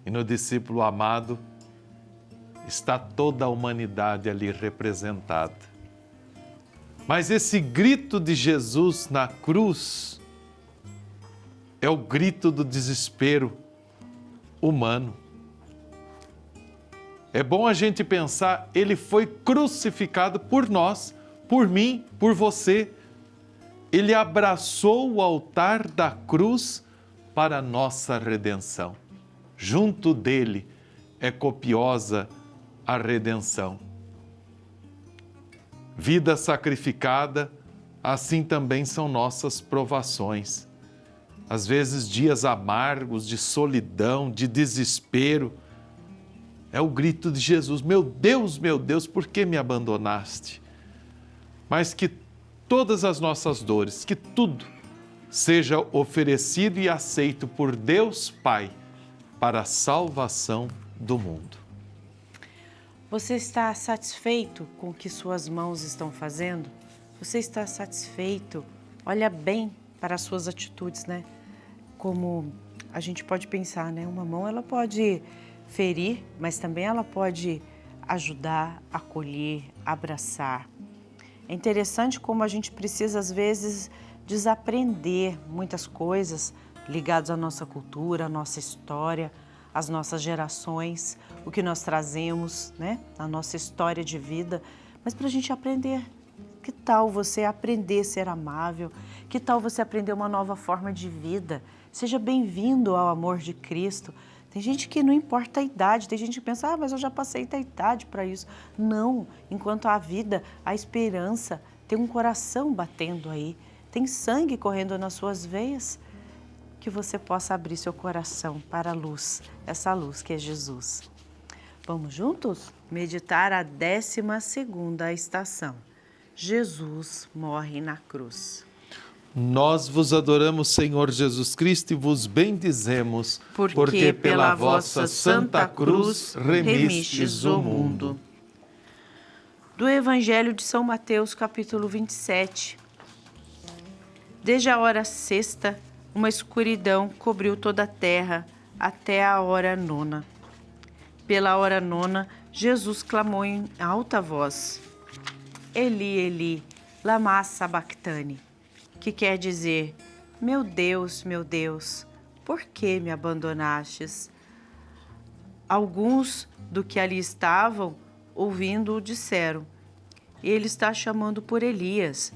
E no discípulo amado está toda a humanidade ali representada. Mas esse grito de Jesus na cruz é o grito do desespero humano. É bom a gente pensar, ele foi crucificado por nós, por mim, por você. Ele abraçou o altar da cruz para a nossa redenção. Junto dele é copiosa a redenção. vida sacrificada, assim também são nossas provações. Às vezes dias amargos, de solidão, de desespero. É o grito de Jesus: meu Deus, por que me abandonaste? Mas que todas as nossas dores, que tudo seja oferecido e aceito por Deus Pai para a salvação do mundo. Você está satisfeito com o que suas mãos estão fazendo? Você está satisfeito? Olha bem para as suas atitudes, né? Como a gente pode pensar, né? Uma mão, ela pode ferir, mas também ela pode ajudar, acolher, abraçar. É interessante como a gente precisa, às vezes, desaprender muitas coisas ligadas à nossa cultura, à nossa história, às nossas gerações, o que nós trazemos, né? A nossa história de vida, mas para a gente aprender. Que tal você aprender a ser amável? Que tal você aprender uma nova forma de vida? Seja bem-vindo ao amor de Cristo. Tem gente que não importa a idade, tem gente que pensa, mas eu já passei da idade para isso. Não, enquanto há vida, há esperança, tem um coração batendo aí, tem sangue correndo nas suas veias, que você possa abrir seu coração para a luz, essa luz que é Jesus. Vamos juntos meditar a 12ª estação. Jesus morre na cruz. Nós vos adoramos, Senhor Jesus Cristo, e vos bendizemos, porque pela vossa Santa Cruz remistes o mundo. Do Evangelho de São Mateus, capítulo 27. Desde a hora sexta, uma escuridão cobriu toda a terra até a hora nona. Pela hora nona, Jesus clamou em alta voz: Eli, Eli, lama sabactani, que quer dizer: meu Deus, por que me abandonastes? Alguns do que ali estavam ouvindo-o disseram: ele está chamando por Elias.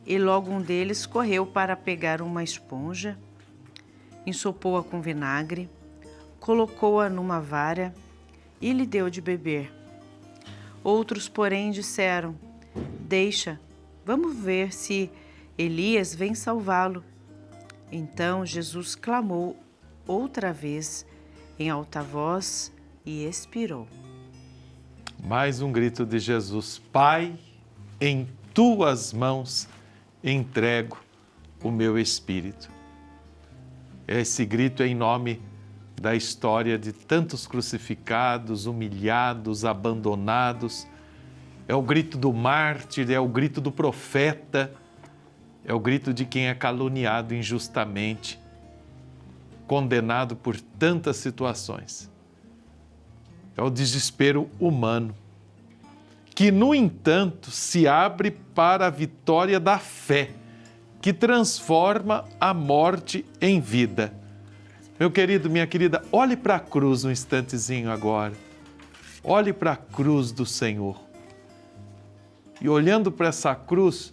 E logo um deles correu para pegar uma esponja, ensopou-a com vinagre, colocou-a numa vara e lhe deu de beber. Outros, porém, disseram: deixa, vamos ver se Elias vem salvá-lo. Então Jesus clamou outra vez em alta voz e expirou. Mais um grito de Jesus: Pai, em tuas mãos entrego o meu espírito. Esse grito é em nome da história de tantos crucificados, humilhados, abandonados. É o grito do mártir, é o grito do profeta, é o grito de quem é caluniado injustamente, condenado por tantas situações. É o desespero humano, que, no entanto, se abre para a vitória da fé, que transforma a morte em vida. Meu querido, minha querida, olhe para a cruz um instantezinho agora. Olhe para a cruz do Senhor. E olhando para essa cruz,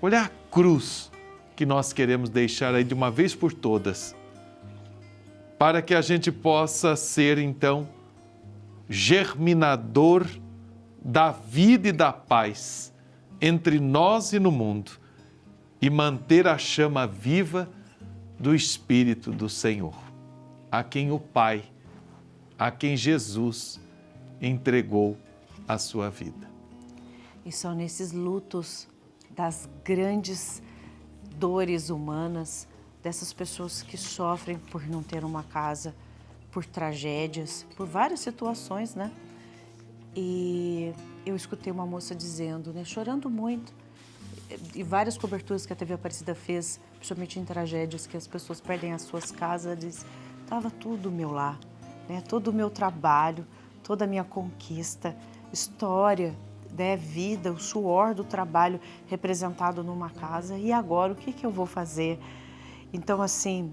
olha a cruz que nós queremos deixar aí de uma vez por todas, para que a gente possa ser, então, germinador da vida e da paz entre nós e no mundo e manter a chama viva do Espírito do Senhor, a quem o Pai, a quem Jesus entregou a sua vida. E são nesses lutos das grandes dores humanas, dessas pessoas que sofrem por não ter uma casa, por tragédias, por várias situações, né? E eu escutei uma moça dizendo, né, chorando muito, e várias coberturas que a TV Aparecida fez, principalmente em tragédias, que as pessoas perdem as suas casas, diz, estava tudo meu lá, né, todo o meu trabalho, toda a minha conquista, história, né, vida, o suor do trabalho representado numa casa, e agora o que eu vou fazer? Então, assim,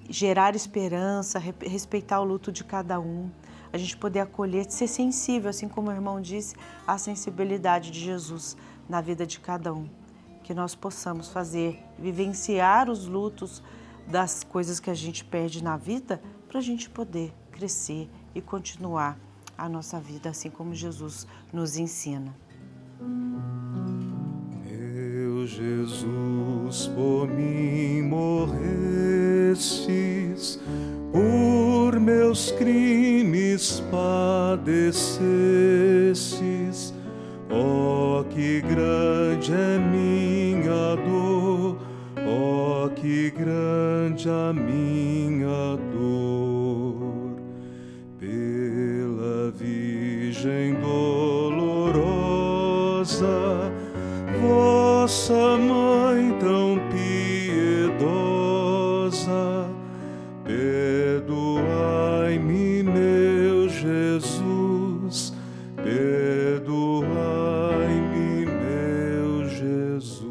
gerar esperança, respeitar o luto de cada um, a gente poder acolher, ser sensível, assim como o irmão disse, à sensibilidade de Jesus na vida de cada um. Que nós possamos fazer, vivenciar os lutos das coisas que a gente perde na vida, para a gente poder crescer e continuar a nossa vida, assim como Jesus nos ensina. Meu Jesus, por mim morrestes, por meus crimes padecestes. Oh, que grande é minha dor, oh, que grande a minha dor. Pela Virgem dolorosa, vossa Mãe tão piedosa, perdoai-me, meu Jesus, perdoai-me, meu Jesus.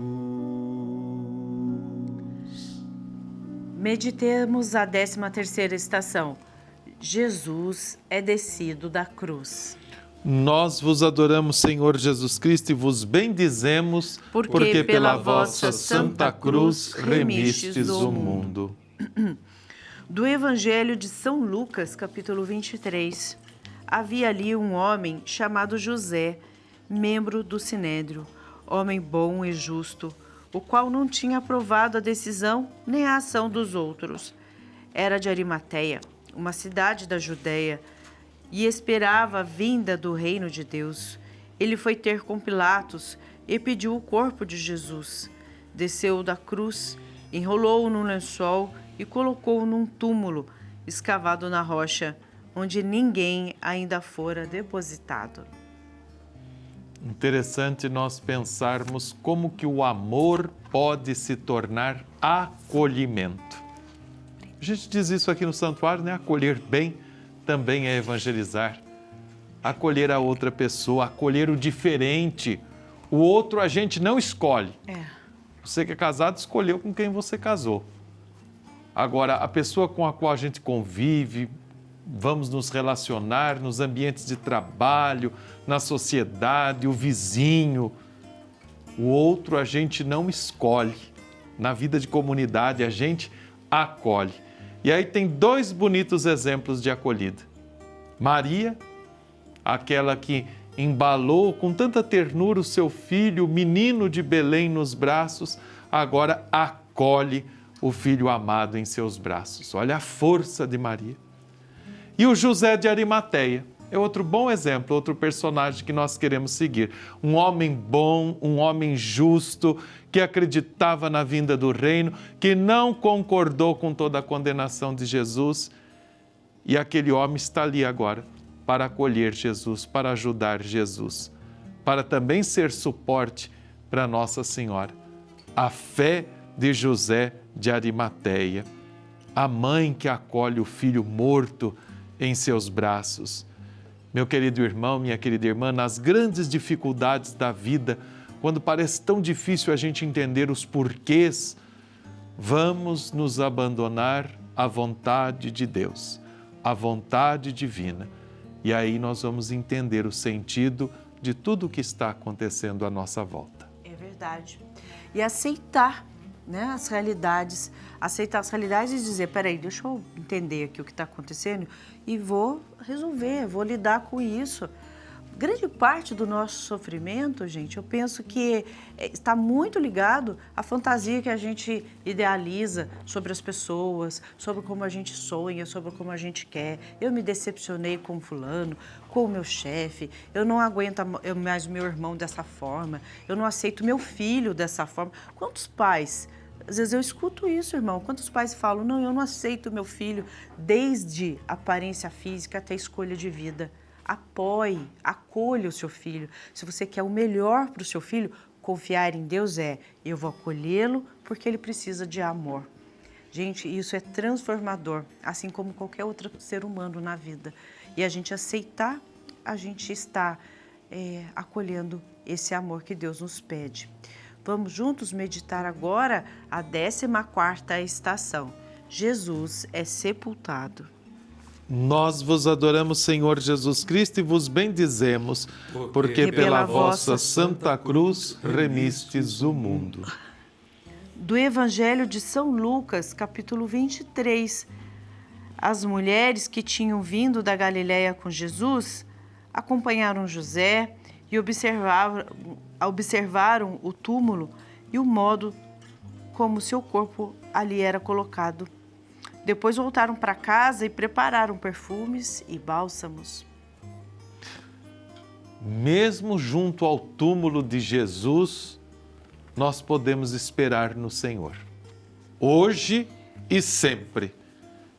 Meditemos a 13ª estação. Jesus é descido da cruz. Nós vos adoramos, Senhor Jesus Cristo, e vos bendizemos, porque pela vossa Santa Cruz remistes o mundo. Do Evangelho de São Lucas, capítulo 23. Havia ali um homem chamado José, membro do Sinédrio, homem bom e justo, o qual não tinha aprovado a decisão nem a ação dos outros. Era de Arimateia, uma cidade da Judéia, e esperava a vinda do reino de Deus. Ele foi ter com Pilatos e pediu o corpo de Jesus. Desceu da cruz, enrolou-o num lençol e colocou-o num túmulo escavado na rocha, onde ninguém ainda fora depositado. Interessante nós pensarmos como que o amor pode se tornar acolhimento. A gente diz isso aqui no santuário, né? Acolher bem também é evangelizar. Acolher a outra pessoa, acolher o diferente. O outro a gente não escolhe. Você que é casado escolheu com quem você casou. Agora, a pessoa com a qual a gente convive, vamos nos relacionar nos ambientes de trabalho, na sociedade, o vizinho, o outro a gente não escolhe. Na vida de comunidade a gente acolhe. E aí tem dois bonitos exemplos de acolhida. Maria, aquela que embalou com tanta ternura o seu filho, o menino de Belém nos braços, agora acolhe o filho amado em seus braços. Olha a força de Maria. E o José de Arimateia é outro bom exemplo, outro personagem que nós queremos seguir. Um homem bom, um homem justo, que acreditava na vinda do reino, que não concordou com toda a condenação de Jesus. E aquele homem está ali agora para acolher Jesus, para ajudar Jesus, para também ser suporte para Nossa Senhora. A fé de José de Arimateia, a mãe que acolhe o filho morto em seus braços. Meu querido irmão, minha querida irmã, nas grandes dificuldades da vida, quando parece tão difícil a gente entender os porquês, vamos nos abandonar à vontade de Deus, à vontade divina. E aí nós vamos entender o sentido de tudo o que está acontecendo à nossa volta. É verdade. E aceitar, né, as realidades, aceitar as realidades e dizer, peraí, deixa eu entender aqui o que está acontecendo e vou resolver, vou lidar com isso. Grande parte do nosso sofrimento, gente, eu penso que está muito ligado à fantasia que a gente idealiza sobre as pessoas, sobre como a gente sonha, sobre como a gente quer. Eu me decepcionei com fulano, com o meu chefe, eu não aguento mais meu irmão dessa forma, eu não aceito meu filho dessa forma. Quantos pais... Às vezes eu escuto isso, irmão. Quantos pais falam, não, eu não aceito meu filho, desde aparência física até escolha de vida. Apoie, acolha o seu filho. Se você quer o melhor para o seu filho, confiar em Deus eu vou acolhê-lo porque ele precisa de amor. Gente, isso é transformador, assim como qualquer outro ser humano na vida. E a gente aceitar, a gente está acolhendo esse amor que Deus nos pede. Vamos juntos meditar agora a 14ª estação. Jesus é sepultado. Nós vos adoramos, Senhor Jesus Cristo, e vos bendizemos, porque pela vossa Santa Cruz remistes o mundo. Do Evangelho de São Lucas, capítulo 23. As mulheres que tinham vindo da Galiléia com Jesus acompanharam José e observaram o túmulo e o modo como seu corpo ali era colocado. Depois voltaram para casa e prepararam perfumes e bálsamos. Mesmo junto ao túmulo de Jesus, nós podemos esperar no Senhor, hoje e sempre,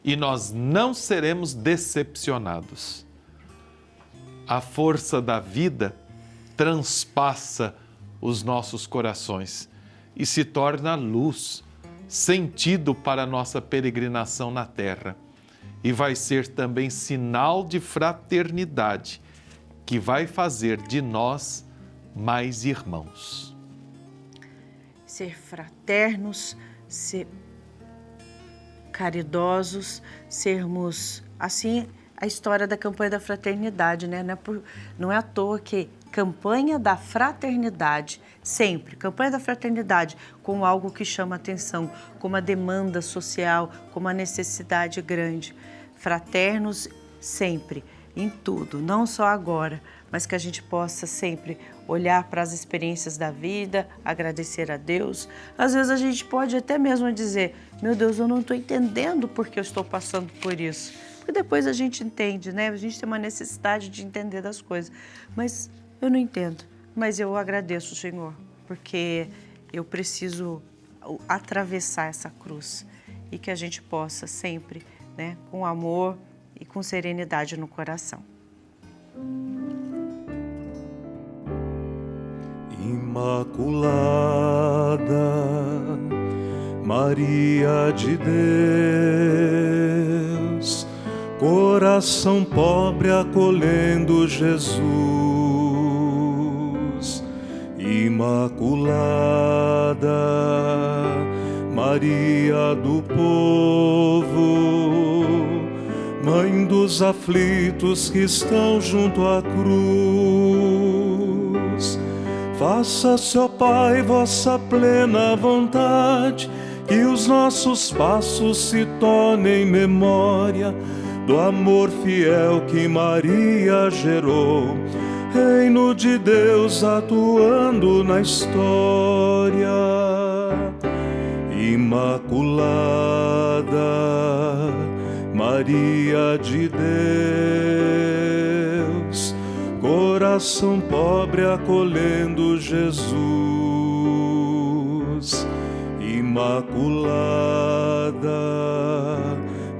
e nós não seremos decepcionados. A força da vida transpassa os nossos corações e se torna luz, sentido para a nossa peregrinação na terra. E vai ser também sinal de fraternidade, que vai fazer de nós mais irmãos. Ser fraternos, ser caridosos, sermos, assim, a história da campanha da fraternidade, né? Não é à toa que campanha da fraternidade, sempre, campanha da fraternidade, com algo que chama atenção, com uma demanda social, com uma necessidade grande. Fraternos sempre, em tudo, não só agora, mas que a gente possa sempre olhar para as experiências da vida, agradecer a Deus. Às vezes a gente pode até mesmo dizer, meu Deus, eu não estou entendendo por que eu estou passando por isso. Porque depois a gente entende, né? A gente tem uma necessidade de entender das coisas. Mas eu não entendo, mas eu agradeço, Senhor, porque eu preciso atravessar essa cruz e que a gente possa sempre, né, com amor e com serenidade no coração. Imaculada, Maria de Deus, coração pobre acolhendo Jesus. Imaculada, Maria do povo, Mãe dos aflitos que estão junto à cruz. Faça-se, ó Pai, vossa plena vontade, que os nossos passos se tornem memória do amor fiel que Maria gerou, reino de Deus atuando na história. Imaculada, Maria de Deus, coração pobre acolhendo Jesus. Imaculada,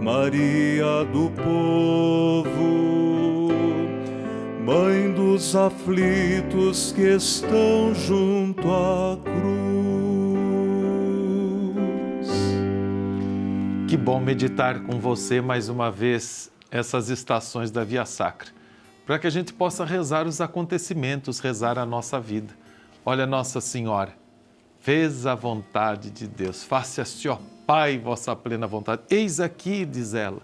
Maria do povo, Mãe dos aflitos que estão junto à cruz. Que bom meditar com você mais uma vez essas estações da Via Sacra, para que a gente possa rezar os acontecimentos, rezar a nossa vida. Olha, Nossa Senhora, fez a vontade de Deus, faça-se, ó Pai, vossa plena vontade. Eis aqui, diz ela.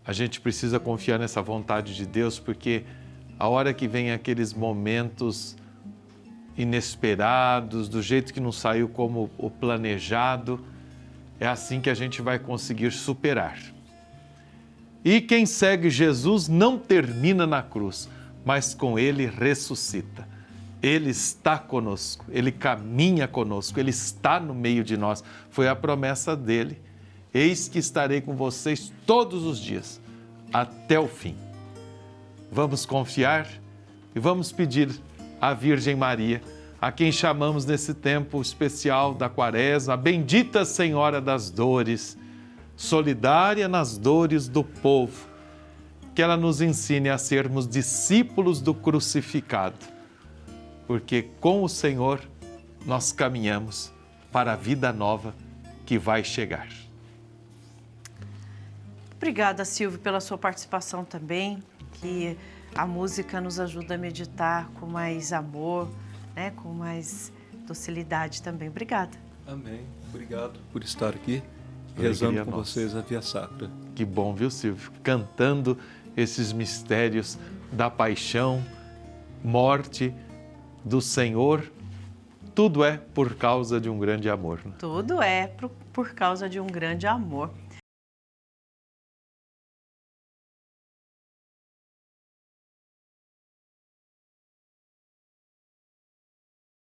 A gente precisa confiar nessa vontade de Deus, porque a hora que vem aqueles momentos inesperados, do jeito que não saiu como o planejado, é assim que a gente vai conseguir superar. E quem segue Jesus não termina na cruz, mas com Ele ressuscita. Ele está conosco, Ele caminha conosco, Ele está no meio de nós. Foi a promessa dele. Eis que estarei com vocês todos os dias, até o fim. Vamos confiar e vamos pedir à Virgem Maria, a quem chamamos nesse tempo especial da Quaresma, a bendita Senhora das Dores, solidária nas dores do povo, que ela nos ensine a sermos discípulos do crucificado, porque com o Senhor nós caminhamos para a vida nova que vai chegar. Obrigada, Silvio, pela sua participação também, que a música nos ajuda a meditar com mais amor, né, com mais docilidade também. Obrigada. Amém. Obrigado por estar aqui, rezando com vocês a Via Sacra. Que bom, viu, Silvio? Cantando esses mistérios da paixão, morte do Senhor. Tudo é por causa de um grande amor. Né? Tudo é por causa de um grande amor.